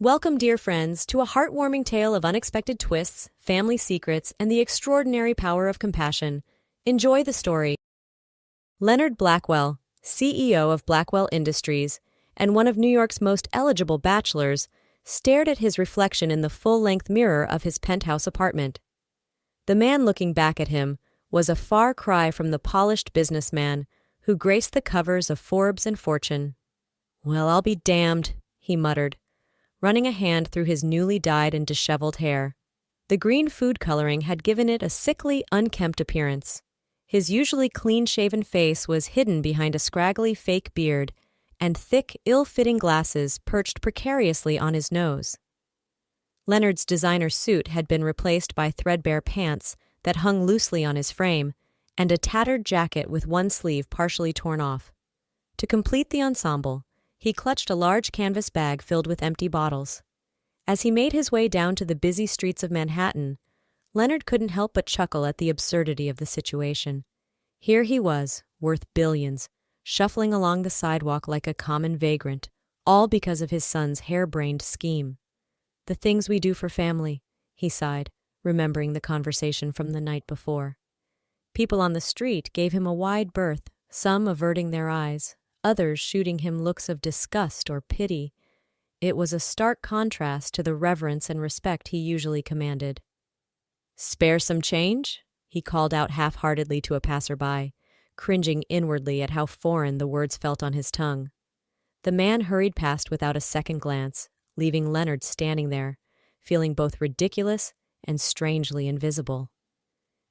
Welcome, dear friends, to a heartwarming tale of unexpected twists, family secrets, and the extraordinary power of compassion. Enjoy the story. Leonard Blackwell, CEO of Blackwell Industries and one of New York's most eligible bachelors, stared at his reflection in the full-length mirror of his penthouse apartment. The man looking back at him was a far cry from the polished businessman who graced the covers of Forbes and Fortune. "Well, I'll be damned," he muttered, running a hand through his newly dyed and disheveled hair. The green food coloring had given it a sickly, unkempt appearance. His usually clean-shaven face was hidden behind a scraggly fake beard, and thick, ill-fitting glasses perched precariously on his nose. Leonard's designer suit had been replaced by threadbare pants that hung loosely on his frame, and a tattered jacket with one sleeve partially torn off. To complete the ensemble, he clutched a large canvas bag filled with empty bottles. As he made his way down to the busy streets of Manhattan, Leonard couldn't help but chuckle at the absurdity of the situation. Here he was, worth billions, shuffling along the sidewalk like a common vagrant, all because of his son's harebrained scheme. "The things we do for family," he sighed, remembering the conversation from the night before. People on the street gave him a wide berth, some averting their eyes, others shooting him looks of disgust or pity. It was a stark contrast to the reverence and respect he usually commanded. "Spare some change?" he called out half-heartedly to a passerby, cringing inwardly at how foreign the words felt on his tongue. The man hurried past without a second glance, leaving Leonard standing there, feeling both ridiculous and strangely invisible.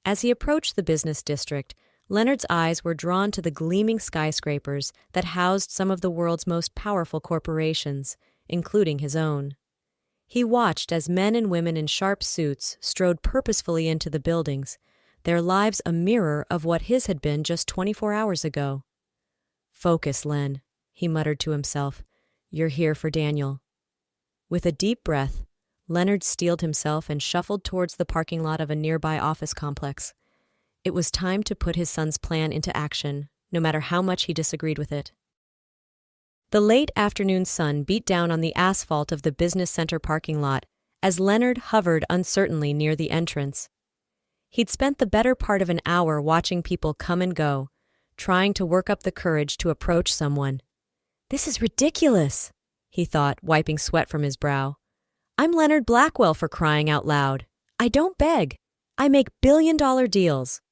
As he approached the business district, Leonard's eyes were drawn to the gleaming skyscrapers that housed some of the world's most powerful corporations, including his own. He watched as men and women in sharp suits strode purposefully into the buildings, their lives a mirror of what his had been just 24 hours ago. "Focus, Len," he muttered to himself. "You're here for Daniel." With a deep breath, Leonard steeled himself and shuffled towards the parking lot of a nearby office complex. It was time to put his son's plan into action, no matter how much he disagreed with it. The late afternoon sun beat down on the asphalt of the business center parking lot as Leonard hovered uncertainly near the entrance. He'd spent the better part of an hour watching people come and go, trying to work up the courage to approach someone. "This is ridiculous," he thought, wiping sweat from his brow. "I'm Leonard Blackwell, for crying out loud. I don't beg. I make billion-dollar deals."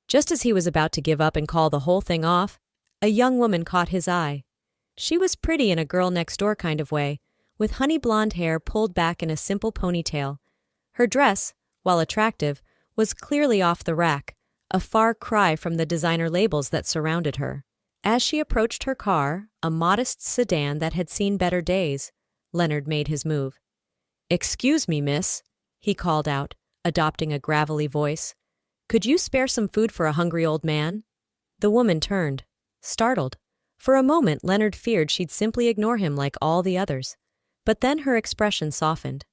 Just as he was about to give up and call the whole thing off, a young woman caught his eye. She was pretty in a girl-next-door kind of way, with honey blonde hair pulled back in a simple ponytail. Her dress, while attractive, was clearly off the rack, a far cry from the designer labels that surrounded her. As she approached her car, a modest sedan that had seen better days, Leonard made his move. "Excuse me, miss," he called out, adopting a gravelly voice. "Could you spare some food for a hungry old man?" The woman turned, startled. For a moment, Leonard feared she'd simply ignore him like all the others. But then her expression softened.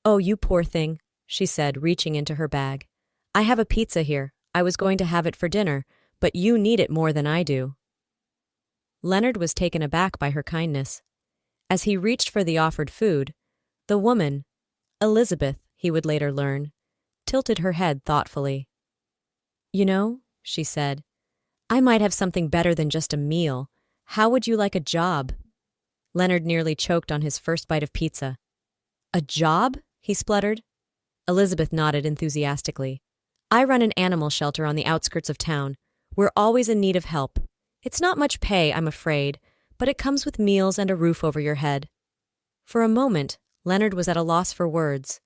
"Oh, you poor thing," she said, reaching into her bag. "I have a pizza here. I was going to have it for dinner, but you need it more than I do." Leonard was taken aback by her kindness. As he reached for the offered food, the woman, Elizabeth, he would later learn, tilted her head thoughtfully. "You know," she said, "I might have something better than just a meal. How would you like a job?" Leonard nearly choked on his first bite of pizza. "A job?" he spluttered. Elizabeth nodded enthusiastically. "I run an animal shelter on the outskirts of town. We're always in need of help. It's not much pay, I'm afraid, but it comes with meals and a roof over your head." For a moment, Leonard was at a loss for words.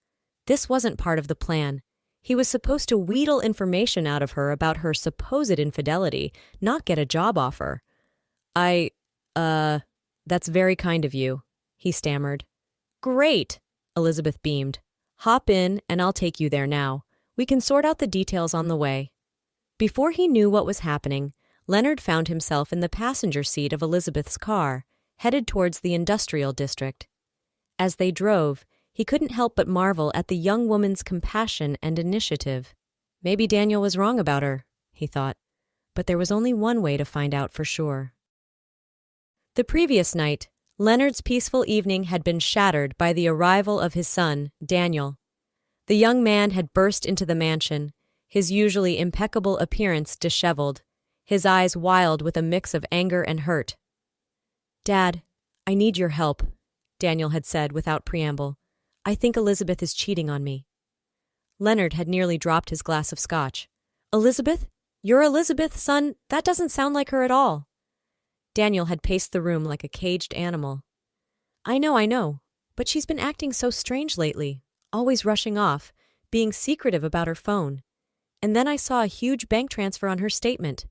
This wasn't part of the plan. He was supposed to wheedle information out of her about her supposed infidelity, not get a job offer. That's very kind of you," he stammered. "Great," Elizabeth beamed. "Hop in and I'll take you there now. We can sort out the details on the way." Before he knew what was happening, Leonard found himself in the passenger seat of Elizabeth's car, headed towards the industrial district. As they drove, he couldn't help but marvel at the young woman's compassion and initiative. Maybe Daniel was wrong about her, he thought, but there was only one way to find out for sure. The previous night, Leonard's peaceful evening had been shattered by the arrival of his son, Daniel. The young man had burst into the mansion, his usually impeccable appearance disheveled, his eyes wild with a mix of anger and hurt. "Dad, I need your help," Daniel had said without preamble. "I think Elizabeth is cheating on me." Leonard had nearly dropped his glass of scotch. "Elizabeth? You're Elizabeth, son? That doesn't sound like her at all." Daniel had paced the room like a caged animal. I know, but she's been acting so strange lately, always rushing off, being secretive about her phone. And then I saw a huge bank transfer on her statement.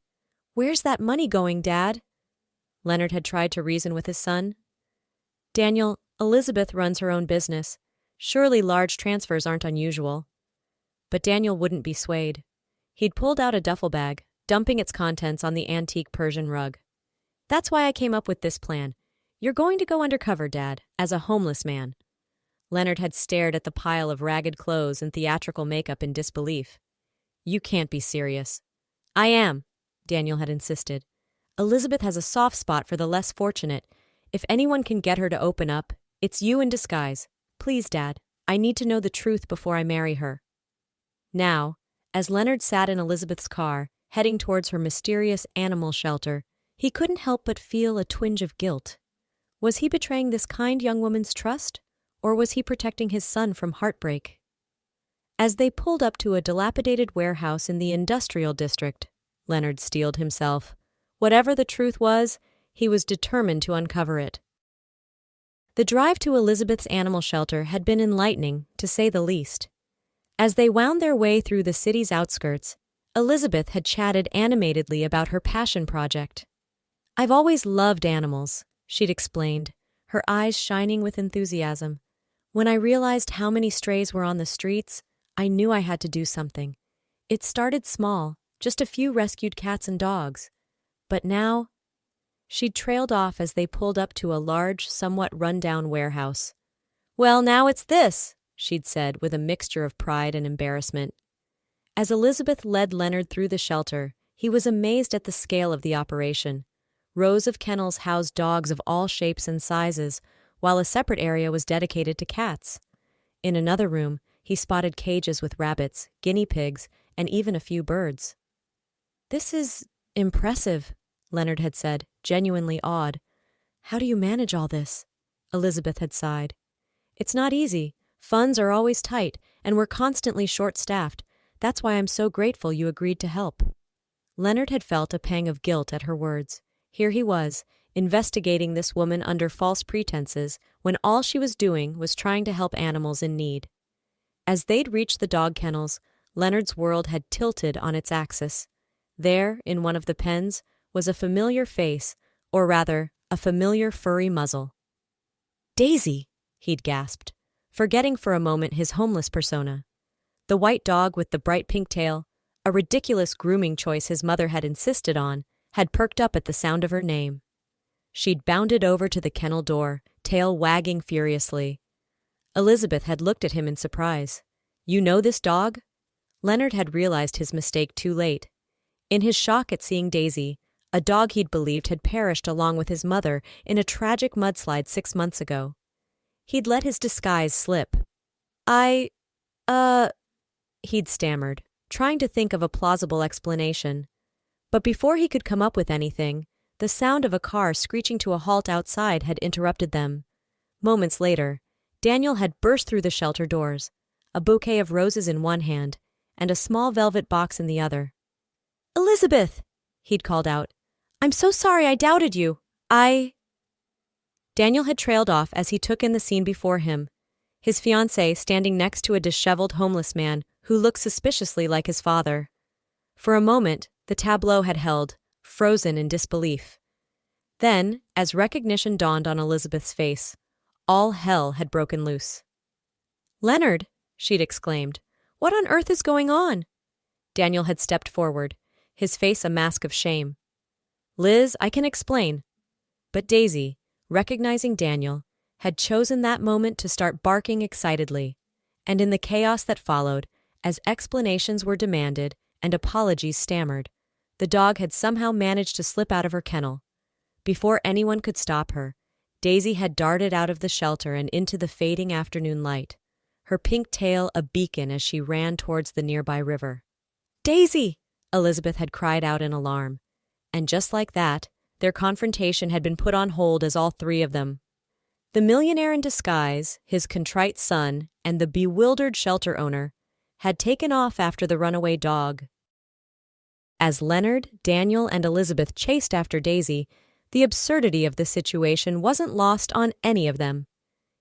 Where's that money going, Dad?" Leonard had tried to reason with his son. "Daniel, Elizabeth runs her own business. Surely large transfers aren't unusual." But Daniel wouldn't be swayed. He'd pulled out a duffel bag, dumping its contents on the antique Persian rug. "That's why I came up with this plan. You're going to go undercover, Dad, as a homeless man." Leonard had stared at the pile of ragged clothes and theatrical makeup in disbelief. "You can't be serious." "I am," Daniel had insisted. "Elizabeth has a soft spot for the less fortunate. If anyone can get her to open up, it's you in disguise. Please, Dad, I need to know the truth before I marry her." Now, as Leonard sat in Elizabeth's car, heading towards her mysterious animal shelter, he couldn't help but feel a twinge of guilt. Was he betraying this kind young woman's trust, or was he protecting his son from heartbreak? As they pulled up to a dilapidated warehouse in the industrial district, Leonard steeled himself. Whatever the truth was, he was determined to uncover it. The drive to Elizabeth's animal shelter had been enlightening, to say the least. As they wound their way through the city's outskirts, Elizabeth had chatted animatedly about her passion project. "I've always loved animals," she'd explained, her eyes shining with enthusiasm. "When I realized how many strays were on the streets, I knew I had to do something. It started small, just a few rescued cats and dogs. But now—" She'd trailed off as they pulled up to a large, somewhat run-down warehouse. "Well, now it's this," she'd said with a mixture of pride and embarrassment. As Elizabeth led Leonard through the shelter, he was amazed at the scale of the operation. Rows of kennels housed dogs of all shapes and sizes, while a separate area was dedicated to cats. In another room, he spotted cages with rabbits, guinea pigs, and even a few birds. "This is impressive," Leonard had said, genuinely awed. "How do you manage all this?" Elizabeth had sighed. "It's not easy. Funds are always tight, and we're constantly short-staffed. That's why I'm so grateful you agreed to help." Leonard had felt a pang of guilt at her words. Here he was, investigating this woman under false pretenses, when all she was doing was trying to help animals in need. As they'd reached the dog kennels, Leonard's world had tilted on its axis. There, in one of the pens, was a familiar face, or rather, a familiar furry muzzle. "Daisy!" he'd gasped, forgetting for a moment his homeless persona. The white dog with the bright pink tail, a ridiculous grooming choice his mother had insisted on, had perked up at the sound of her name. She'd bounded over to the kennel door, tail wagging furiously. Elizabeth had looked at him in surprise. "You know this dog?" Leonard had realized his mistake too late. In his shock at seeing Daisy, a dog he'd believed had perished along with his mother in a tragic mudslide 6 months ago. He'd let his disguise slip. He'd stammered, trying to think of a plausible explanation. But before he could come up with anything, the sound of a car screeching to a halt outside had interrupted them. Moments later, Daniel had burst through the shelter doors, a bouquet of roses in one hand and a small velvet box in the other. "Elizabeth!" he'd called out. "I'm so sorry I doubted you. Daniel had trailed off as he took in the scene before him, his fiancée standing next to a disheveled homeless man who looked suspiciously like his father. For a moment, the tableau had held, frozen in disbelief. Then, as recognition dawned on Elizabeth's face, all hell had broken loose. "Leonard!" she'd exclaimed. "What on earth is going on?" Daniel had stepped forward, his face a mask of shame. "Liz, I can explain." But Daisy, recognizing Daniel, had chosen that moment to start barking excitedly, and in the chaos that followed, as explanations were demanded and apologies stammered, the dog had somehow managed to slip out of her kennel. Before anyone could stop her, Daisy had darted out of the shelter and into the fading afternoon light, her pink tail a beacon as she ran towards the nearby river. "Daisy!" Elizabeth had cried out in alarm. And just like that, their confrontation had been put on hold as all three of them, the millionaire in disguise, his contrite son, and the bewildered shelter owner, had taken off after the runaway dog. As Leonard, Daniel, and Elizabeth chased after Daisy, the absurdity of the situation wasn't lost on any of them.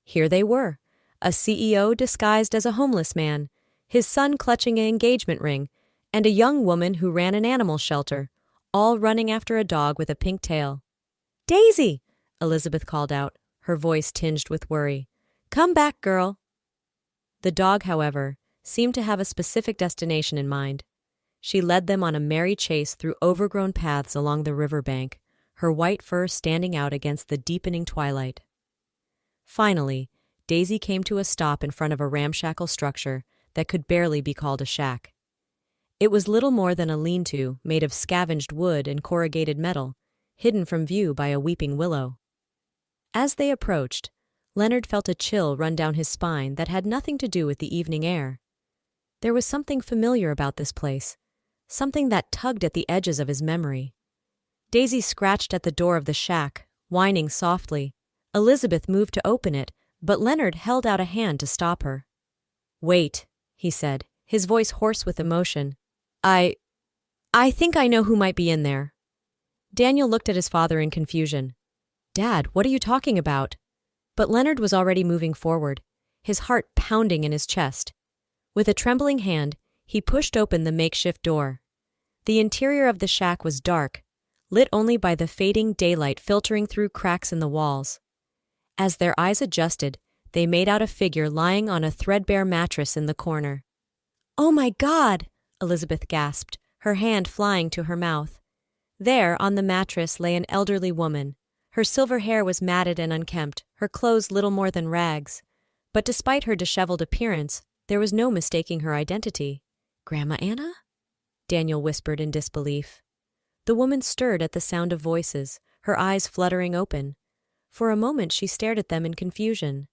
Here they were, a CEO disguised as a homeless man, his son clutching an engagement ring, and a young woman who ran an animal shelter, all running after a dog with a pink tail. "Daisy!" Elizabeth called out, her voice tinged with worry. "Come back, girl." The dog, however, seemed to have a specific destination in mind. She led them on a merry chase through overgrown paths along the riverbank, her white fur standing out against the deepening twilight. Finally, Daisy came to a stop in front of a ramshackle structure that could barely be called a shack. It was little more than a lean-to made of scavenged wood and corrugated metal, hidden from view by a weeping willow. As they approached, Leonard felt a chill run down his spine that had nothing to do with the evening air. There was something familiar about this place, something that tugged at the edges of his memory. Daisy scratched at the door of the shack, whining softly. Elizabeth moved to open it, but Leonard held out a hand to stop her. "Wait," he said, his voice hoarse with emotion. I think I know who might be in there." Daniel looked at his father in confusion. "Dad, what are you talking about?" But Leonard was already moving forward, his heart pounding in his chest. With a trembling hand, he pushed open the makeshift door. The interior of the shack was dark, lit only by the fading daylight filtering through cracks in the walls. As their eyes adjusted, they made out a figure lying on a threadbare mattress in the corner. "Oh my God!" Elizabeth gasped, her hand flying to her mouth. There, on the mattress, lay an elderly woman. Her silver hair was matted and unkempt, her clothes little more than rags. But despite her disheveled appearance, there was no mistaking her identity. "Grandma Anna?" Daniel whispered in disbelief. The woman stirred at the sound of voices, her eyes fluttering open. For a moment she stared at them in confusion.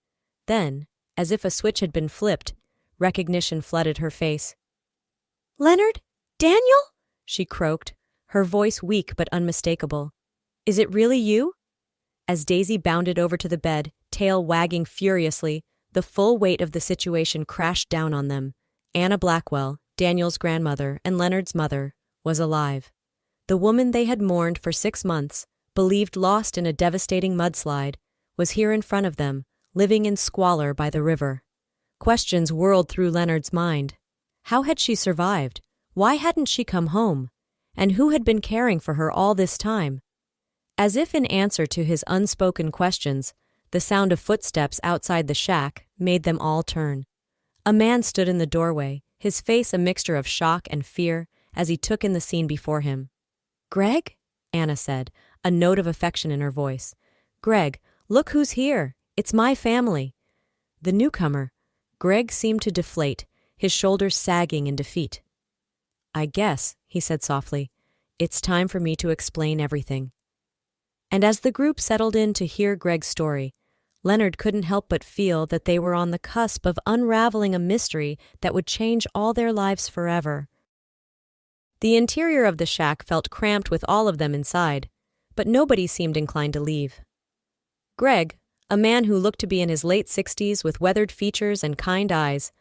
Then, as if a switch had been flipped, recognition flooded her face. "Leonard? Daniel?" she croaked, her voice weak but unmistakable. "Is it really you?" As Daisy bounded over to the bed, tail wagging furiously, the full weight of the situation crashed down on them. Anna Blackwell, Daniel's grandmother and Leonard's mother, was alive. The woman they had mourned for 6 months, believed lost in a devastating mudslide, was here in front of them, living in squalor by the river. Questions whirled through Leonard's mind. How had she survived? Why hadn't she come home? And who had been caring for her all this time? As if in answer to his unspoken questions, the sound of footsteps outside the shack made them all turn. A man stood in the doorway, his face a mixture of shock and fear as he took in the scene before him. "Greg?" Anna said, a note of affection in her voice. "Greg, look who's here. It's my family." The newcomer, Greg, seemed to deflate, his shoulders sagging in defeat. "I guess," he said softly, "it's time for me to explain everything." And as the group settled in to hear Greg's story, Leonard couldn't help but feel that they were on the cusp of unraveling a mystery that would change all their lives forever. The interior of the shack felt cramped with all of them inside, but nobody seemed inclined to leave. Greg, a man who looked to be in his late 60s with weathered features and kind eyes,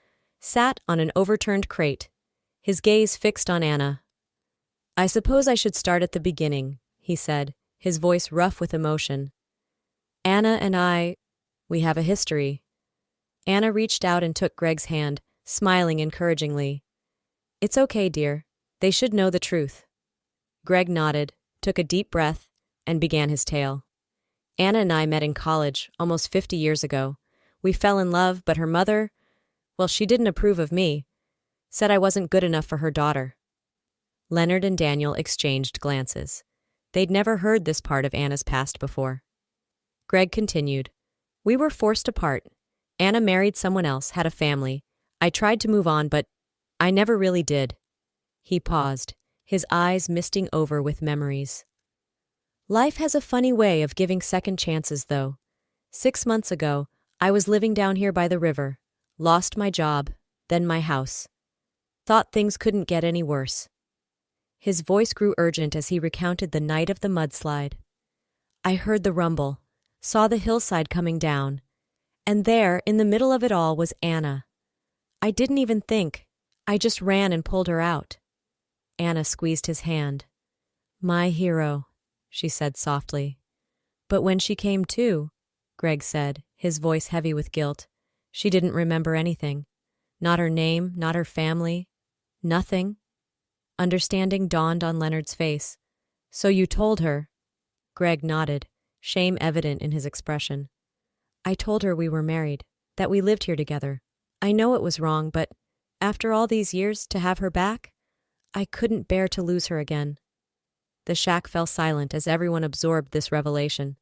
sat on an overturned crate, his gaze fixed on Anna. "I suppose I should start at the beginning," he said, his voice rough with emotion. "Anna and we have a history." Anna reached out and took Greg's hand, smiling encouragingly. "It's okay, dear. They should know the truth." Greg nodded, took a deep breath, and began his tale. "Anna and I met in college almost 50 years ago. We fell in love, but her mother, well, she didn't approve of me. Said I wasn't good enough for her daughter." Leonard and Daniel exchanged glances. They'd never heard this part of Anna's past before. Greg continued, "We were forced apart. Anna married someone else, had a family. I tried to move on, but I never really did." He paused, his eyes misting over with memories. "Life has a funny way of giving second chances, though. 6 months ago, I was living down here by the river, lost my job, then my house. Thought things couldn't get any worse. His voice grew urgent as he recounted the night of the mudslide. I heard the rumble, saw the hillside coming down, and there, in the middle of it all, was Anna. I didn't even think. I just ran and pulled her out. Anna squeezed his hand. My hero, she said softly. But when she came to, Greg said, his voice heavy with guilt, she didn't remember anything. Not her name, not her family. Nothing. Understanding dawned on Leonard's face. So you told her? Greg nodded, shame evident in his expression. I told her we were married, that we lived here together. I know it was wrong, but after all these years, to have her back, I couldn't bear to lose her again. The shack fell silent as everyone absorbed this revelation.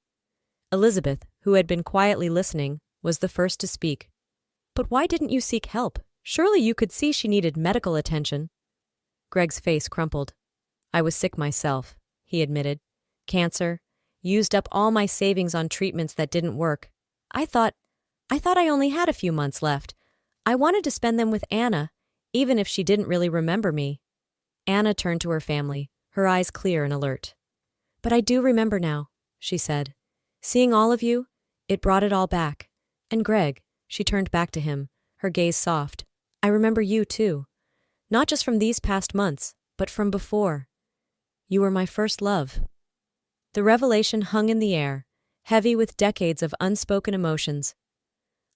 Elizabeth, who had been quietly listening, was the first to speak. But why didn't you seek help? Surely you could see she needed medical attention. Greg's face crumpled. I was sick myself, he admitted. Cancer. Used up all my savings on treatments that didn't work. I thought I only had a few months left. I wanted to spend them with Anna, even if she didn't really remember me. Anna turned to her family, her eyes clear and alert. But I do remember now, she said. Seeing all of you, it brought it all back. And Greg, she turned back to him, her gaze soft. I remember you too. Not just from these past months, but from before. You were my first love. The revelation hung in the air, heavy with decades of unspoken emotions.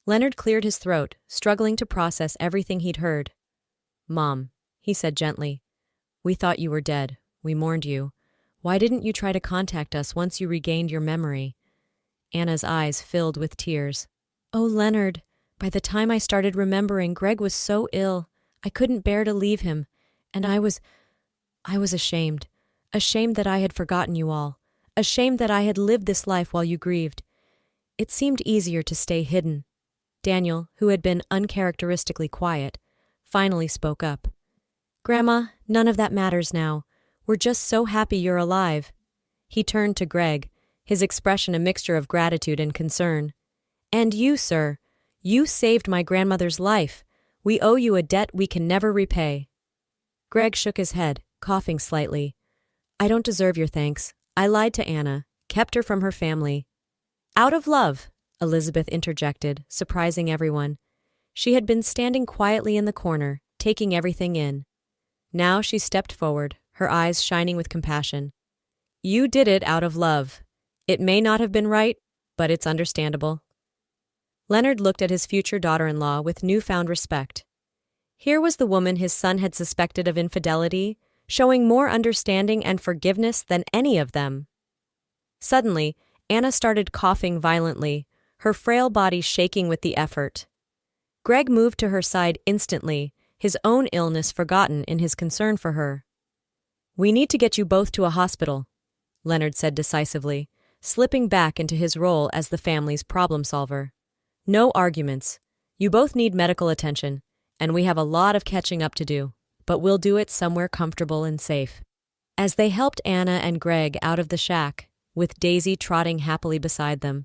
Leonard cleared his throat, struggling to process everything he'd heard. Mom, he said gently, we thought you were dead. We mourned you. Why didn't you try to contact us once you regained your memory? Anna's eyes filled with tears. Oh, Leonard, by the time I started remembering, Greg was so ill. I couldn't bear to leave him, and I was ashamed. Ashamed that I had forgotten you all. Ashamed that I had lived this life while you grieved. It seemed easier to stay hidden. Daniel, who had been uncharacteristically quiet, finally spoke up. Grandma, none of that matters now. We're just so happy you're alive. He turned to Greg, his expression a mixture of gratitude and concern. And you, sir, you saved my grandmother's life. We owe you a debt we can never repay. Greg shook his head, coughing slightly. I don't deserve your thanks. I lied to Anna, kept her from her family. Out of love, Elizabeth interjected, surprising everyone. She had been standing quietly in the corner, taking everything in. Now she stepped forward, her eyes shining with compassion. You did it out of love. It may not have been right, but it's understandable. Leonard looked at his future daughter-in-law with newfound respect. Here was the woman his son had suspected of infidelity, showing more understanding and forgiveness than any of them. Suddenly, Anna started coughing violently, her frail body shaking with the effort. Greg moved to her side instantly, his own illness forgotten in his concern for her. We need to get you both to a hospital, Leonard said decisively, slipping back into his role as the family's problem solver. No arguments. You both need medical attention, and we have a lot of catching up to do, but we'll do it somewhere comfortable and safe. As they helped Anna and Greg out of the shack, with Daisy trotting happily beside them,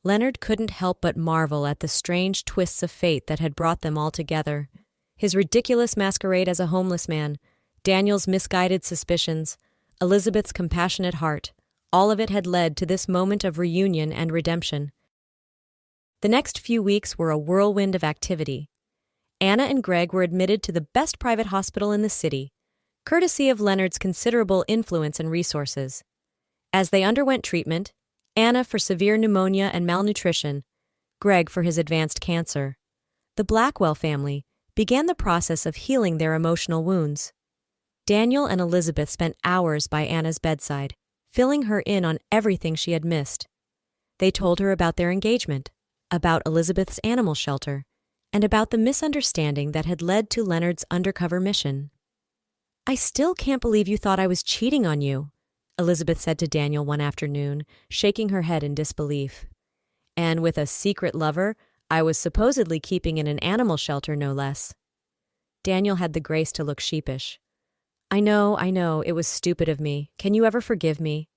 Leonard couldn't help but marvel at the strange twists of fate that had brought them all together. His ridiculous masquerade as a homeless man, Daniel's misguided suspicions, Elizabeth's compassionate heart, all of it had led to this moment of reunion and redemption. The next few weeks were a whirlwind of activity. Anna and Greg were admitted to the best private hospital in the city, courtesy of Leonard's considerable influence and resources. As they underwent treatment, Anna for severe pneumonia and malnutrition, Greg for his advanced cancer, the Blackwell family began the process of healing their emotional wounds. Daniel and Elizabeth spent hours by Anna's bedside, filling her in on everything she had missed. They told her about their engagement, about Elizabeth's animal shelter, and about the misunderstanding that had led to Leonard's undercover mission. I still can't believe you thought I was cheating on you, Elizabeth said to Daniel one afternoon, shaking her head in disbelief. And with a secret lover, I was supposedly keeping in an animal shelter, no less. Daniel had the grace to look sheepish. I know, it was stupid of me. Can you ever forgive me?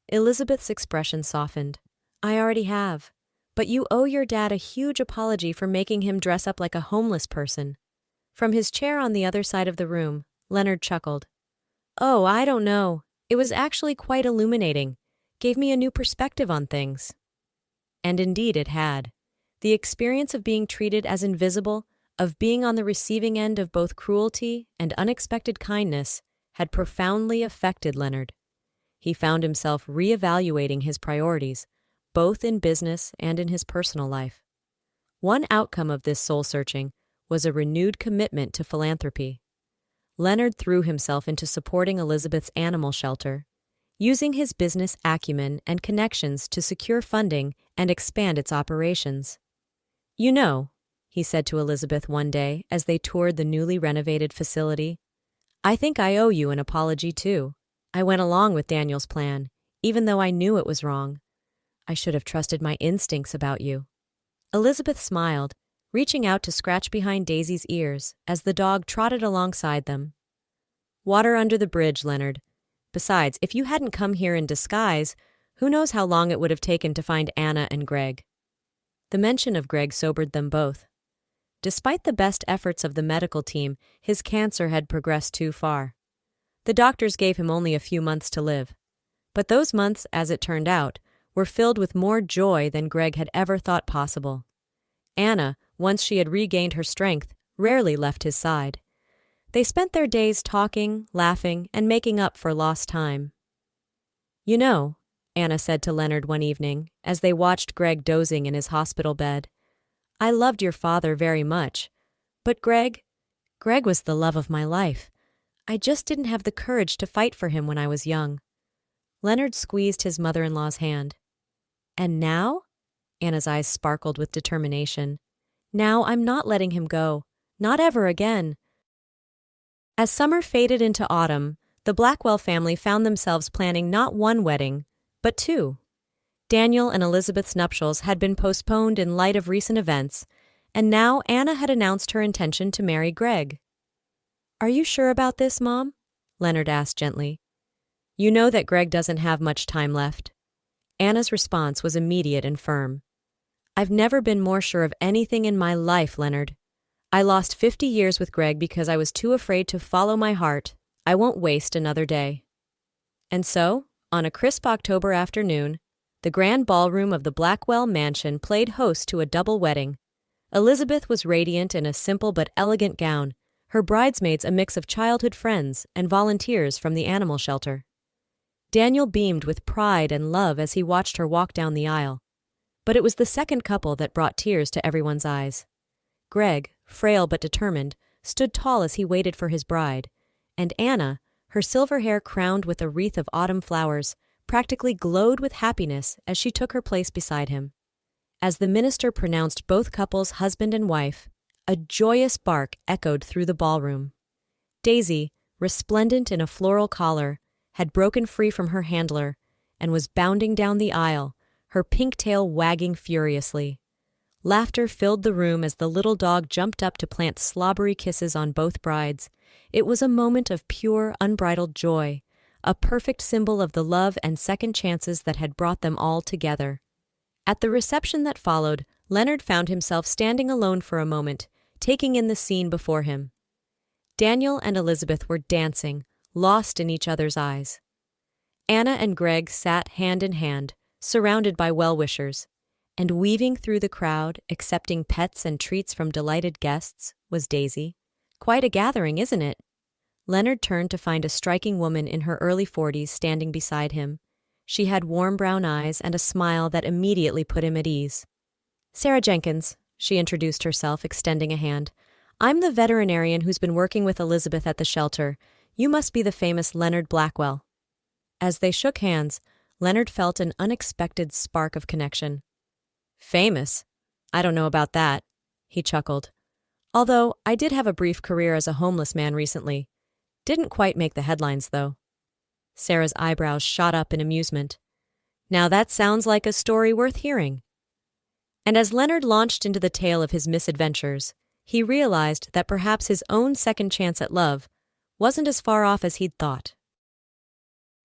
Elizabeth's expression softened. I already have. But you owe your dad a huge apology for making him dress up like a homeless person. From his chair on the other side of the room, Leonard chuckled. Oh, I don't know. It was actually quite illuminating. Gave me a new perspective on things. And indeed it had. The experience of being treated as invisible, of being on the receiving end of both cruelty and unexpected kindness, had profoundly affected Leonard. He found himself reevaluating his priorities, both in business and in his personal life. One outcome of this soul-searching was a renewed commitment to philanthropy. Leonard threw himself into supporting Elizabeth's animal shelter, using his business acumen and connections to secure funding and expand its operations. You know, he said to Elizabeth one day as they toured the newly renovated facility, I think I owe you an apology too. I went along with Daniel's plan, even though I knew it was wrong. I should have trusted my instincts about you. Elizabeth smiled, reaching out to scratch behind Daisy's ears as the dog trotted alongside them. Water under the bridge, Leonard. Besides, if you hadn't come here in disguise, who knows how long it would have taken to find Anna and Greg. The mention of Greg sobered them both. Despite the best efforts of the medical team, his cancer had progressed too far. The doctors gave him only a few months to live. But those months, as it turned out, were filled with more joy than Greg had ever thought possible. Anna, once she had regained her strength, rarely left his side. They spent their days talking, laughing, and making up for lost time. You know, Anna said to Leonard one evening, as they watched Greg dozing in his hospital bed, I loved your father very much, but Greg was the love of my life. I just didn't have the courage to fight for him when I was young. Leonard squeezed his mother-in-law's hand. And now? Anna's eyes sparkled with determination. Now I'm not letting him go. Not ever again. As summer faded into autumn, the Blackwell family found themselves planning not one wedding, but two. Daniel and Elizabeth's nuptials had been postponed in light of recent events, and now Anna had announced her intention to marry Greg. Are you sure about this, Mom? Leonard asked gently. You know that Greg doesn't have much time left. Anna's response was immediate and firm. I've never been more sure of anything in my life, Leonard. I lost 50 years with Greg because I was too afraid to follow my heart. I won't waste another day. And so, on a crisp October afternoon, the grand ballroom of the Blackwell mansion played host to a double wedding. Elizabeth was radiant in a simple but elegant gown, her bridesmaids a mix of childhood friends and volunteers from the animal shelter. Daniel beamed with pride and love as he watched her walk down the aisle. But it was the second couple that brought tears to everyone's eyes. Greg, frail but determined, stood tall as he waited for his bride, and Anna, her silver hair crowned with a wreath of autumn flowers, practically glowed with happiness as she took her place beside him. As the minister pronounced both couples husband and wife, a joyous bark echoed through the ballroom. Daisy, resplendent in a floral collar, had broken free from her handler and was bounding down the aisle, her pink tail wagging furiously. Laughter filled the room as the little dog jumped up to plant slobbery kisses on both brides. It was a moment of pure, unbridled joy, a perfect symbol of the love and second chances that had brought them all together. At the reception that followed, Leonard found himself standing alone for a moment, taking in the scene before him. Daniel and Elizabeth were dancing, lost in each other's eyes. Anna and Greg sat hand in hand, surrounded by well-wishers, and weaving through the crowd, accepting pets and treats from delighted guests, was Daisy. Quite a gathering, isn't it? Leonard turned to find a striking woman in her early 40s standing beside him. She had warm brown eyes and a smile that immediately put him at ease. Sarah Jenkins, she introduced herself, extending a hand. I'm the veterinarian who's been working with Elizabeth at the shelter. You must be the famous Leonard Blackwell. As they shook hands, Leonard felt an unexpected spark of connection. Famous? I don't know about that, he chuckled. Although I did have a brief career as a homeless man recently. Didn't quite make the headlines, though. Sarah's eyebrows shot up in amusement. Now that sounds like a story worth hearing. And as Leonard launched into the tale of his misadventures, he realized that perhaps his own second chance at love wasn't as far off as he'd thought.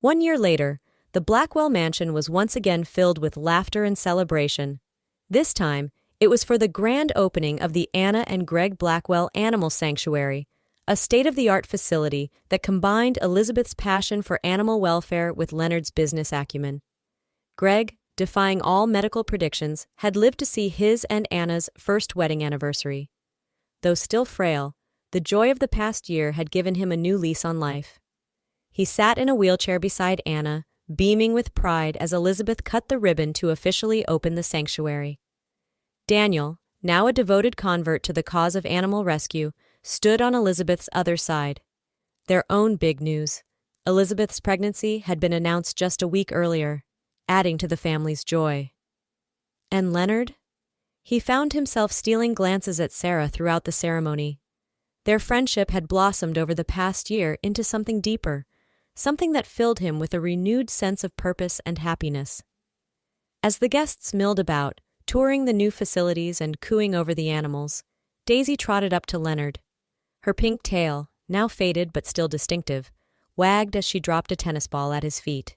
1 year later, the Blackwell mansion was once again filled with laughter and celebration. This time, it was for the grand opening of the Anna and Greg Blackwell Animal Sanctuary, a state-of-the-art facility that combined Elizabeth's passion for animal welfare with Leonard's business acumen. Greg, defying all medical predictions, had lived to see his and Anna's first wedding anniversary. Though still frail, the joy of the past year had given him a new lease on life. He sat in a wheelchair beside Anna, beaming with pride as Elizabeth cut the ribbon to officially open the sanctuary. Daniel, now a devoted convert to the cause of animal rescue, stood on Elizabeth's other side. Their own big news. Elizabeth's pregnancy had been announced just a week earlier, adding to the family's joy. And Leonard? He found himself stealing glances at Sarah throughout the ceremony. Their friendship had blossomed over the past year into something deeper, something that filled him with a renewed sense of purpose and happiness. As the guests milled about, touring the new facilities and cooing over the animals, Daisy trotted up to Leonard. Her pink tail, now faded but still distinctive, wagged as she dropped a tennis ball at his feet.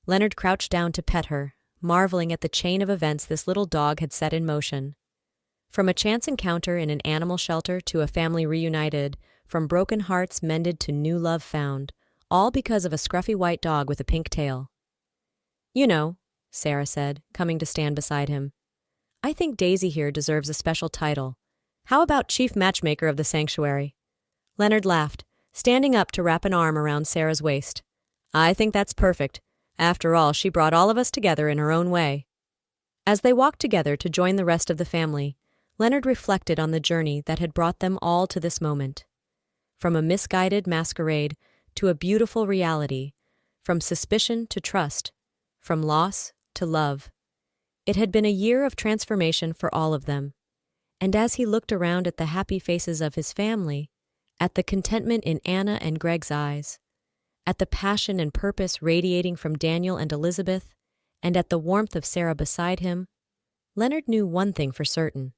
Leonard crouched down to pet her, marveling at the chain of events this little dog had set in motion. From a chance encounter in an animal shelter to a family reunited, from broken hearts mended to new love found, all because of a scruffy white dog with a pink tail. "You know," Sarah said, coming to stand beside him, "I think Daisy here deserves a special title. How about Chief Matchmaker of the Sanctuary?" Leonard laughed, standing up to wrap an arm around Sarah's waist. "I think that's perfect. After all, she brought all of us together in her own way." As they walked together to join the rest of the family, Leonard reflected on the journey that had brought them all to this moment. From a misguided masquerade to a beautiful reality, from suspicion to trust, from loss to love. It had been a year of transformation for all of them, and as he looked around at the happy faces of his family, at the contentment in Anna and Greg's eyes, at the passion and purpose radiating from Daniel and Elizabeth, and at the warmth of Sarah beside him, Leonard knew one thing for certain.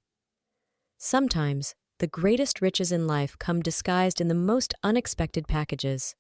Sometimes, the greatest riches in life come disguised in the most unexpected packages.